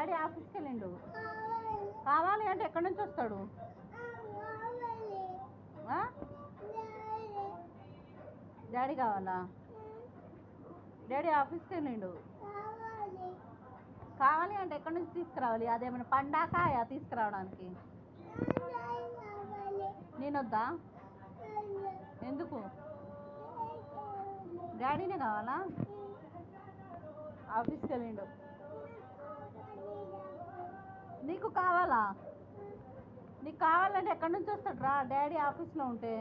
Daddy ఆఫీస్కి వెళ్ళిండు. కావాలి అంటే ఎక్కడి నుంచి వస్తాడు? డాడీ కావాలా? డాడీ ఆఫీస్కి వెళ్ళిండు. కావాలి అంటే ఎక్కడి నుంచి తీసుకురావాలి? అదేమైనా పండాకాయ తీసుకురావడానికి? నేనొద్దా? ఎందుకు? డాడీనే కావాలా? ఆఫీస్కి వెళ్ళిండు. నీకు కావాలా? నీకు కావాలంటే ఎక్కడి నుంచి వస్తాడు రా డాడీ ఆఫీస్లో ఉంటే?